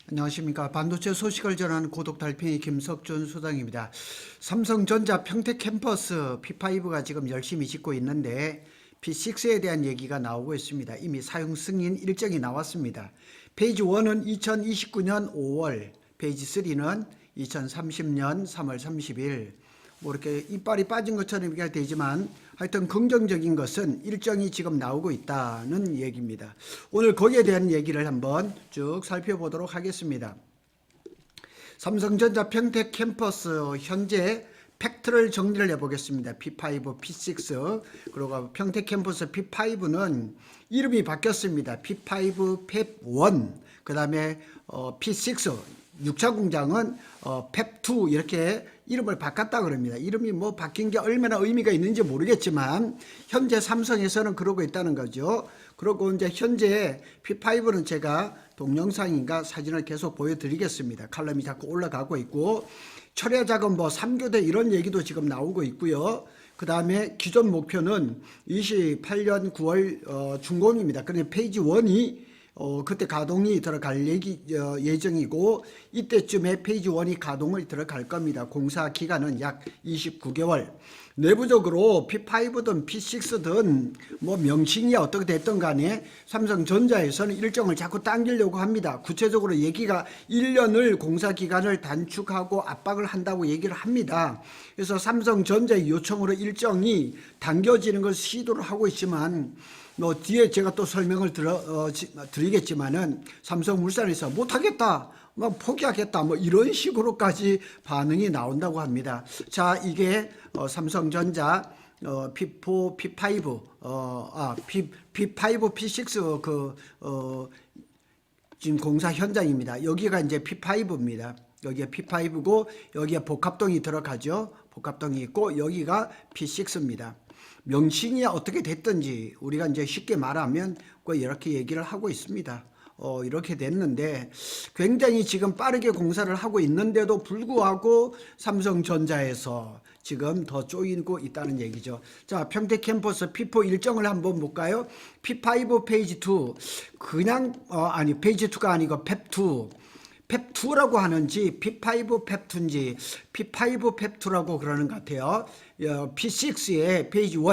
안녕하십니까. 반도체 소식을 전하는 고독 달팽이 김석준 소장입니다. 삼성전자 평택 캠퍼스 P5가 지금 열심히 짓고 있는데 P6에 대한 얘기가 나오고 있습니다. 이미 사용 승인 일정이 나왔습니다. 페이지 1은 2029년 5월, 페이지 3는 2030년 3월 30일. 뭐 이렇게 이빨이 빠진 것처럼 얘기가 되지만 하여튼 긍정적인 것은 일정이 지금 나오고 있다는 얘기입니다. 오늘 거기에 대한 얘기를 한번 쭉 살펴보도록 하겠습니다. 삼성전자 평택 캠퍼스 현재 팩트를 정리를 해보겠습니다. P5, P6 그리고 평택 캠퍼스 P5는 이름이 바뀌었습니다. P5 펩1 그 다음에 P6 6차 공장은 펩2 이렇게 이름을 바꿨다 그럽니다. 이름이 뭐 바뀐 게 얼마나 의미가 있는지 모르겠지만 현재 삼성에서는 그러고 있다는 거죠. 그리고 이제 현재 P5는 제가 동영상인가 사진을 계속 보여드리겠습니다. 칼럼이 자꾸 올라가고 있고 철야 작업 뭐 3교대 이런 얘기도 지금 나오고 있고요. 그 다음에 기존 목표는 28년 9월 준공입니다. 그런데 페이지 1이 그때 가동이 들어갈 예정이고 이때쯤에 페이지 1이 가동을 들어갈 겁니다. 공사 기간은 약 29개월. 내부적으로 P5든 P6든 뭐 명칭이 어떻게 됐든 간에 삼성전자에서는 일정을 자꾸 당기려고 합니다. 구체적으로 얘기가 1년을 공사 기간을 단축하고 압박을 한다고 얘기를 합니다. 그래서 삼성전자의 요청으로 일정이 당겨지는 걸 시도를 하고 있지만 뭐 뒤에 제가 또 설명을 드리겠지만은 삼성물산에서 못하겠다, 뭐 포기하겠다, 뭐 이런 식으로까지 반응이 나온다고 합니다. 자, 이게 삼성전자 P4, P5, P5, P6 지금 공사 현장입니다. 여기가 이제 P5입니다. 여기에 P5고 여기에 복합동이 들어가죠. 복합동이 있고 여기가 P6입니다. 명칭이 어떻게 됐든지 우리가 이제 쉽게 말하면 이렇게 얘기를 하고 있습니다. 이렇게 됐는데 굉장히 지금 빠르게 공사를 하고 있는데도 불구하고 삼성전자에서 지금 더 쪼이고 있다는 얘기죠. 자, 평택 캠퍼스 P4 일정을 한번 볼까요? P5 페이지 2 그냥 페이지 2가 아니고 펩2 펩2라고 하는지 P5 펩2인지 P5 펩2라고 그러는 것 같아요. P6의 페이지 1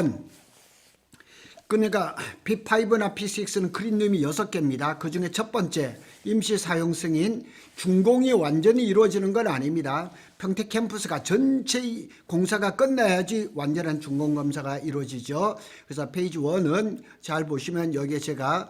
그러니까 P5나 P6는 클린룸이 6개입니다. 그 중에 첫 번째 임시 사용 승인 준공이 완전히 이루어지는 건 아닙니다. 평택 캠퍼스가 전체 공사가 끝나야지 완전한 준공 검사가 이루어지죠. 그래서 페이지 1은 잘 보시면 여기에 제가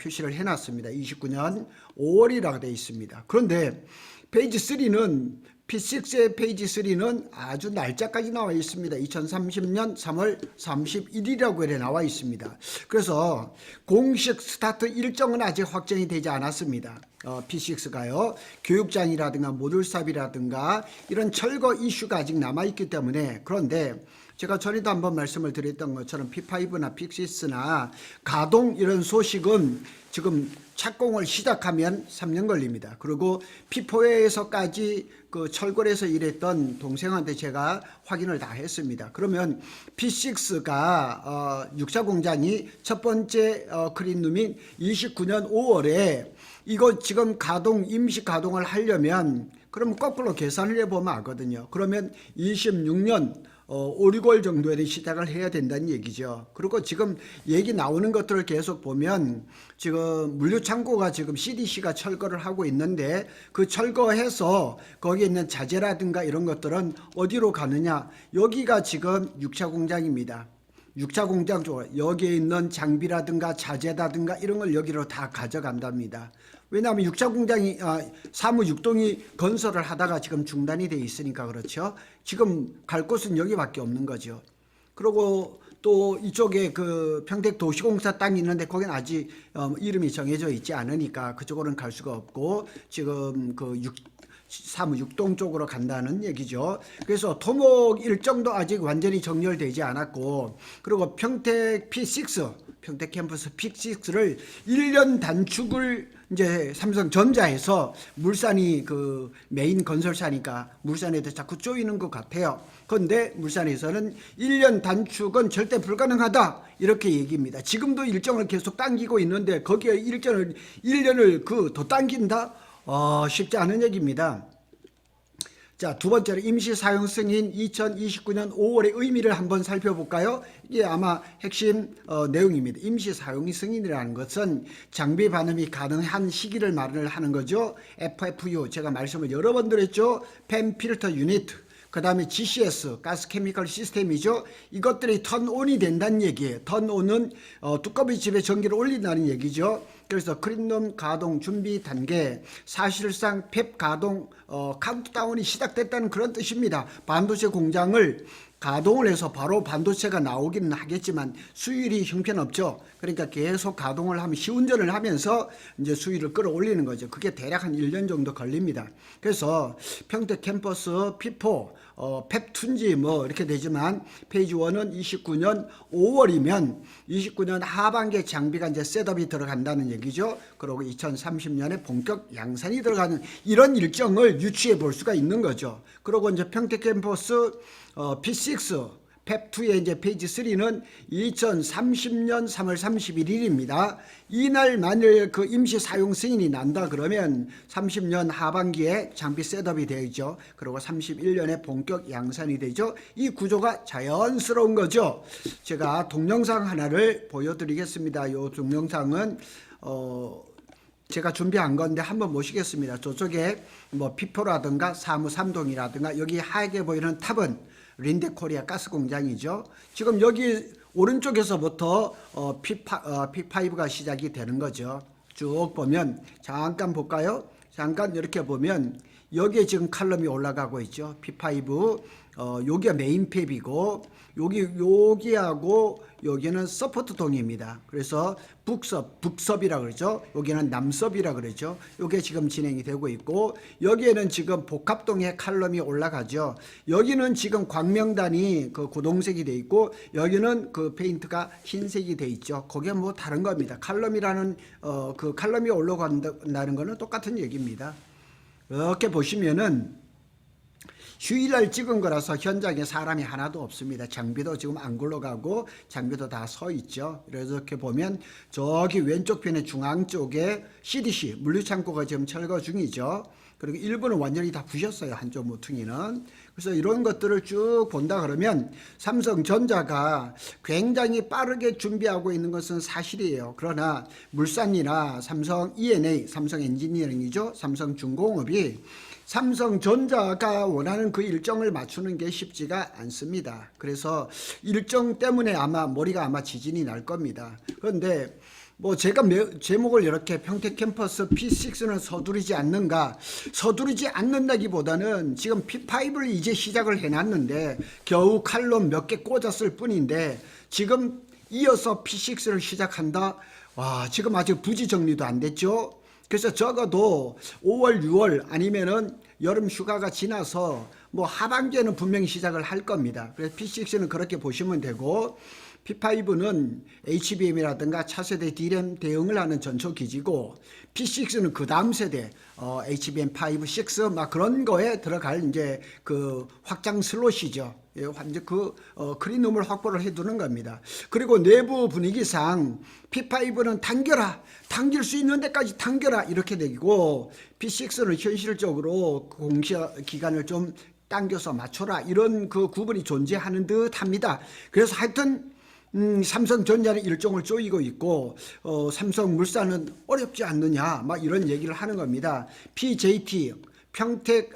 표시를 해놨습니다. 29년 5월이라고 되어 있습니다. 그런데 페이지 3는 P6의 페이지 3는 아주 날짜까지 나와 있습니다. 2030년 3월 31일이라고 이렇게 나와 있습니다. 그래서 공식 스타트 일정은 아직 확정이 되지 않았습니다. P6가요. 교육장이라든가 모듈삽이라든가 이런 철거 이슈가 아직 남아있기 때문에 그런데 제가 전에도 한번 말씀을 드렸던 것처럼 P5나 P6나 가동 이런 소식은 지금 착공을 시작하면 3년 걸립니다. 그리고 P4에서까지 그 철거에서 일했던 동생한테 제가 확인을 다 했습니다. 그러면 P6가 6차 공장이 첫 번째 클린룸인 29년 5월에 이거 지금 임시 가동을 하려면 그럼 거꾸로 계산을 해보면 알거든요. 그러면 26년 5, 6월 정도에 시작을 해야 된다는 얘기죠. 그리고 지금 얘기 나오는 것들을 계속 보면 지금 물류창고가 지금 CDC가 철거를 하고 있는데 그 철거해서 거기에 있는 자재라든가 이런 것들은 어디로 가느냐. 여기가 지금 6차 공장입니다. 6차 공장 쪽으로 여기에 있는 장비라든가 자재라든가 이런 걸 여기로 다 가져간답니다. 왜냐하면 6차 공장이 사무 6동이 건설을 하다가 지금 중단이 돼 있으니까 그렇죠. 지금 갈 곳은 여기밖에 없는 거죠. 그리고 또 이쪽에 그 평택 도시공사 땅이 있는데 거기는 아직 이름이 정해져 있지 않으니까 그쪽으로는 갈 수가 없고 지금 사무 6동 쪽으로 간다는 얘기죠. 그래서 토목 일정도 아직 완전히 정렬되지 않았고 그리고 평택 P6 평택 캠퍼스 P6를 1년 단축을 이제 삼성전자에서 물산이 그 메인 건설사니까 물산에도 자꾸 쪼이는 것 같아요. 그런데 물산에서는 1년 단축은 절대 불가능하다 이렇게 얘기입니다. 지금도 일정을 계속 당기고 있는데 거기에 일정을 1년을 더 당긴다? 쉽지 않은 얘기입니다. 자, 두 번째로 임시 사용 승인 2029년 5월의 의미를 한번 살펴볼까요? 이게 아마 핵심 내용입니다. 임시 사용 승인이라는 것은 장비 반입이 가능한 시기를 말을 하는 거죠. FFU 제가 말씀을 여러 번 드렸죠. 펜 필터 유니트, 그 다음에 GCS 가스 케미컬 시스템이죠. 이것들이 턴온이 된다는 얘기예요. 턴온은 두꺼비 집에 전기를 올린다는 얘기죠. 그래서 클린룸 가동 준비 단계, 사실상 펩 가동 카운트다운이 시작됐다는 그런 뜻입니다. 반도체 공장을 가동을 해서 바로 반도체가 나오기는 하겠지만 수율이 형편없죠. 그러니까 계속 가동을 하면 시운전을 하면서 이제 수율을 끌어올리는 거죠. 그게 대략 한 1년 정도 걸립니다. 그래서 평택 캠퍼스 P4 펩2인지 뭐 이렇게 되지만 페이지 1은 29년 5월이면 29년 하반기에 장비가 이제 셋업이 들어간다는 얘기죠. 그리고 2030년에 본격 양산이 들어가는 이런 일정을 유추해 볼 수가 있는 거죠. 그리고 이제 평택 캠퍼스 P6 펩2의 이제 페이지 3는 2030년 3월 31일입니다. 이날 만일 그 임시 사용 승인이 난다 그러면 30년 하반기에 장비 셋업이 되죠. 그리고 31년에 본격 양산이 되죠. 이 구조가 자연스러운 거죠. 제가 동영상 하나를 보여드리겠습니다. 이 동영상은 제가 준비한 건데 한번 모시겠습니다. 저쪽에 뭐 피포라든가 사무 3동이라든가 여기 하얗게 보이는 탑은 린데코리아 가스 공장이죠. 지금 여기 오른쪽에서부터 P5가 시작이 되는 거죠. 쭉 보면 잠깐 볼까요? 잠깐 이렇게 보면 여기에 지금 칼럼이 올라가고 있죠. P5 여기가 메인 팹이고 여기하고 여기는 서포트 동입니다. 그래서 북섭이라 그러죠. 여기는 남섭이라 그러죠. 이게 지금 진행이 되고 있고 여기에는 지금 복합동의 칼럼이 올라가죠. 여기는 지금 광명단이 그 고동색이 돼 있고 여기는 그 페인트가 흰색이 돼 있죠. 그게 뭐 다른 겁니다. 칼럼이라는 그 칼럼이 올라간다는 거는 똑같은 얘기입니다. 이렇게 보시면은 휴일날 찍은 거라서 현장에 사람이 하나도 없습니다. 장비도 지금 안 굴러가고 장비도 다 서 있죠. 그래서 이렇게 보면 저기 왼쪽 편의 중앙 쪽에 CDC 물류창고가 지금 철거 중이죠. 그리고 일부는 완전히 다 부셨어요. 한쪽 모퉁이는. 그래서 이런 것들을 쭉 본다 그러면 삼성전자가 굉장히 빠르게 준비하고 있는 것은 사실이에요. 그러나 물산이나 삼성 E&A, 삼성 엔지니어링이죠. 삼성중공업이 삼성전자가 원하는 그 일정을 맞추는 게 쉽지가 않습니다. 그래서 일정 때문에 머리가 지진이 날 겁니다. 그런데 뭐 제가 제목을 이렇게 평택 캠퍼스 P6는 서두르지 않는가? 서두르지 않는다기보다는 지금 P5를 이제 시작을 해놨는데 겨우 칼럼 몇 개 꽂았을 뿐인데 지금 이어서 P6를 시작한다? 와, 지금 아직 부지 정리도 안 됐죠? 그래서 적어도 5월, 6월 아니면은 여름 휴가가 지나서 뭐 하반기에는 분명히 시작을 할 겁니다. 그래서 P6는 그렇게 보시면 되고 P5는 HBM이라든가 차세대 D램 대응을 하는 전초기지고 P6는 그 다음 세대 HBM5, 6 막 그런 거에 들어갈 이제 그 확장 슬롯이죠. 완전 클린룸을 확보를 해두는 겁니다. 그리고 내부 분위기상 P5는 당길 수 있는 데까지 당겨라 이렇게 되고 P6는 현실적으로 공시 기간을 좀 당겨서 맞춰라 이런 그 구분이 존재하는 듯 합니다. 그래서 하여튼 삼성전자는 일정을 쪼이고 있고 삼성물산은 어렵지 않느냐 막 이런 얘기를 하는 겁니다. PJT 평택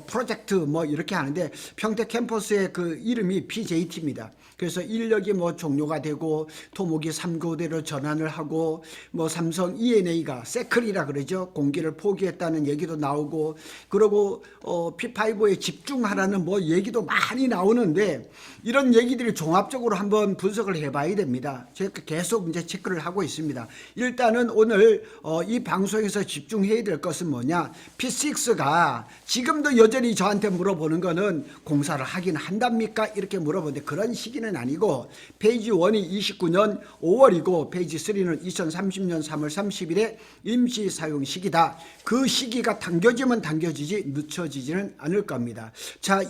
프로젝트 이렇게 하는데 평택 캠퍼스의 그 이름이 PJT입니다. 그래서 인력이 종료가 되고 토목이 3교대로 전환을 하고 삼성 E&A가 세클이라 그러죠. 공기를 포기했다는 얘기도 나오고 그리고 P5에 집중하라는 얘기도 많이 나오는데 이런 얘기들이 종합적으로 한번 분석을 해봐야 됩니다. 제가 계속 이제 체크를 하고 있습니다. 일단은 오늘 이 방송에서 집중해야 될 것은 뭐냐? P6가 지금도 여전히 저한테 물어보는 거는 공사를 하긴 한답니까? 이렇게 물어보는데 그런 시기는 아니고 페이지 1이 29년 5월이고 페이지 3는 2030년 3월 30일에 임시 사용 시기다. 그 시기가 당겨지면 당겨지지 늦춰지지는 않을 겁니다. 자,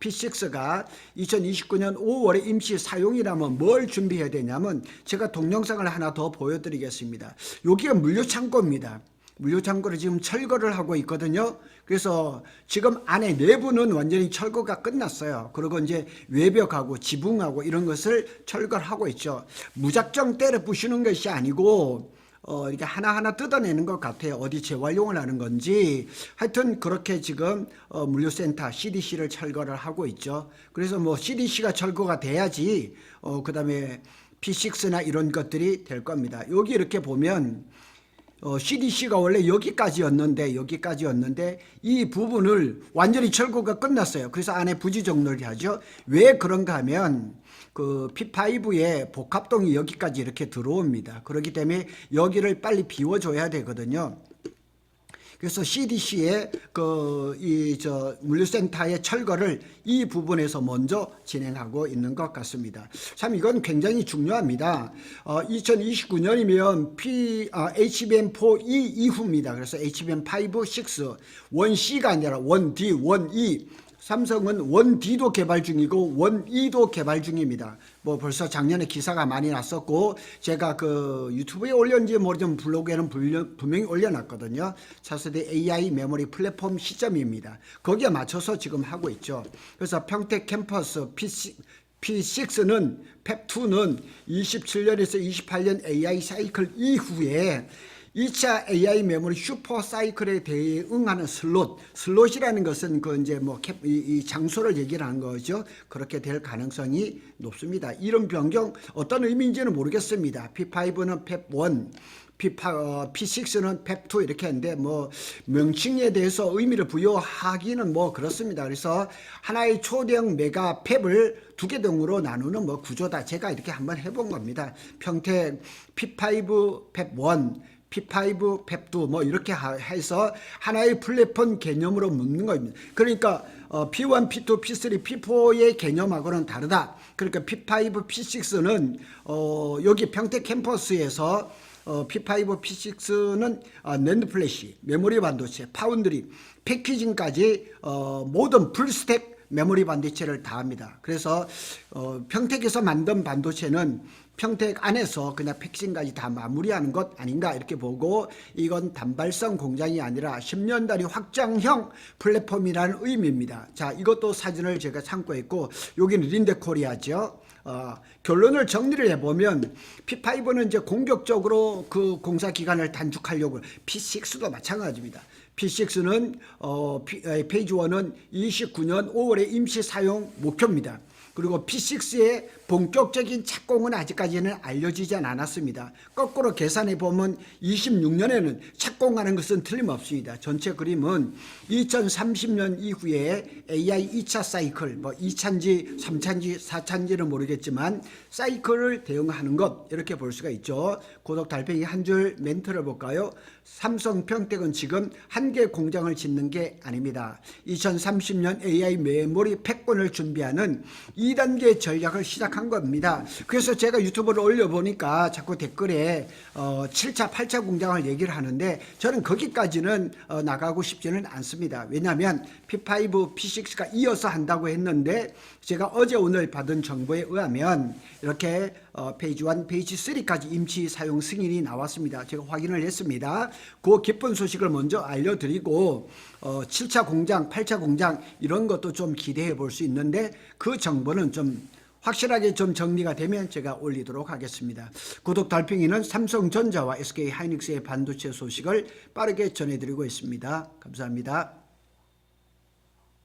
P6가 2029년 5월에 임시 사용이라면 뭘 준비해야 되냐면 제가 동영상을 하나 더 보여드리겠습니다. 여기가 물류창고입니다. 물류 창고를 지금 철거를 하고 있거든요. 그래서 지금 안에 내부는 완전히 철거가 끝났어요. 그리고 이제 외벽하고 지붕하고 이런 것을 철거를 하고 있죠. 무작정 때려 부수는 것이 아니고 이렇게 하나하나 뜯어내는 것 같아요. 어디 재활용을 하는 건지. 하여튼 그렇게 지금 물류센터 CDC를 철거를 하고 있죠. 그래서 뭐 CDC가 철거가 돼야지 그 다음에 P6나 이런 것들이 될 겁니다. 여기 이렇게 보면 CDC가 원래 여기까지였는데 이 부분을 완전히 철거가 끝났어요. 그래서 안에 부지 정렬이 하죠. 왜 그런가 하면 그 P5의 복합동이 여기까지 이렇게 들어옵니다. 그렇기 때문에 여기를 빨리 비워줘야 되거든요. 그래서 CDC의 물류센터의 철거를 이 부분에서 먼저 진행하고 있는 것 같습니다. 참 이건 굉장히 중요합니다. 2029년이면 HBM4E 이후입니다. 그래서 HBM5, 6, 1C가 아니라 1D, 1E. 삼성은 1D도 개발 중이고 1E도 개발 중입니다. 뭐 벌써 작년에 기사가 많이 났었고 제가 그 유튜브에 올렸는지 모르지만 블로그에는 분명히 올려놨거든요. 차세대 AI 메모리 플랫폼 시점입니다. 거기에 맞춰서 지금 하고 있죠. 그래서 평택 캠퍼스 P6는 펩2는 27년에서 28년 AI 사이클 이후에 2차 AI 메모리 슈퍼 사이클에 대응하는 슬롯이라는 것은 그 이제 뭐 이 장소를 얘기를 하는 거죠. 그렇게 될 가능성이 높습니다. 이름 변경 어떤 의미인지는 모르겠습니다. P5는 펩1, P6는 펩2 이렇게 했는데 뭐 명칭에 대해서 의미를 부여하기는 뭐 그렇습니다. 그래서 하나의 초대형 메가 펩을 두 개 등으로 나누는 뭐 구조다. 제가 이렇게 한번 해본 겁니다. 평택 P5 펩1, P5, 펩2 뭐 이렇게 해서 하나의 플랫폼 개념으로 묻는 겁니다. 그러니까 P1, P2, P3, P4의 개념하고는 다르다. 그러니까 P5, P6는 여기 평택 캠퍼스에서 P5, P6는 낸드 플래시, 메모리 반도체, 파운드리, 패키징까지 모든 풀스택 메모리 반도체를 다 합니다. 그래서 평택에서 만든 반도체는 평택 안에서 그냥 패키징까지 다 마무리하는 것 아닌가 이렇게 보고 이건 단발성 공장이 아니라 10년 단위 확장형 플랫폼이라는 의미입니다. 자, 이것도 사진을 제가 참고했고 여기는 린데코리아죠. 결론을 정리를 해보면 P5는 이제 공격적으로 그 공사 기간을 단축하려고 P6도 마찬가지입니다. P6는 페이지 1은 29년 5월에 임시 사용 목표입니다. 그리고 P6의 본격적인 착공은 아직까지는 알려지지 않았습니다. 거꾸로 계산해 보면 26년에는 착공하는 것은 틀림없습니다. 전체 그림은 2030년 이후에 AI 2차 사이클, 뭐 2차인지 3차인지 4차인지는 모르겠지만 사이클을 대응하는 것 이렇게 볼 수가 있죠. 고독 달팽이 한 줄 멘트를 볼까요? 삼성 평택은 지금 한 개 공장을 짓는 게 아닙니다. 2030년 AI 메모리 패권을 준비하는 2단계 전략을 시작한 겁니다. 그래서 제가 유튜브를 올려보니까 자꾸 댓글에 7차, 8차 공장을 얘기를 하는데 저는 거기까지는 나가고 싶지는 않습니다. 왜냐하면 P5, P6가 이어서 한다고 했는데 제가 어제 오늘 받은 정보에 의하면 이렇게 페이지 1, 페이지 3까지 임시 사용 승인이 나왔습니다. 제가 확인을 했습니다. 그 기쁜 소식을 먼저 알려드리고 7차 공장, 8차 공장 이런 것도 좀 기대해 볼 수 있는데 그 정보는 좀 확실하게 좀 정리가 되면 제가 올리도록 하겠습니다. 구독 달팽이는 삼성전자와 SK 하이닉스의 반도체 소식을 빠르게 전해드리고 있습니다. 감사합니다.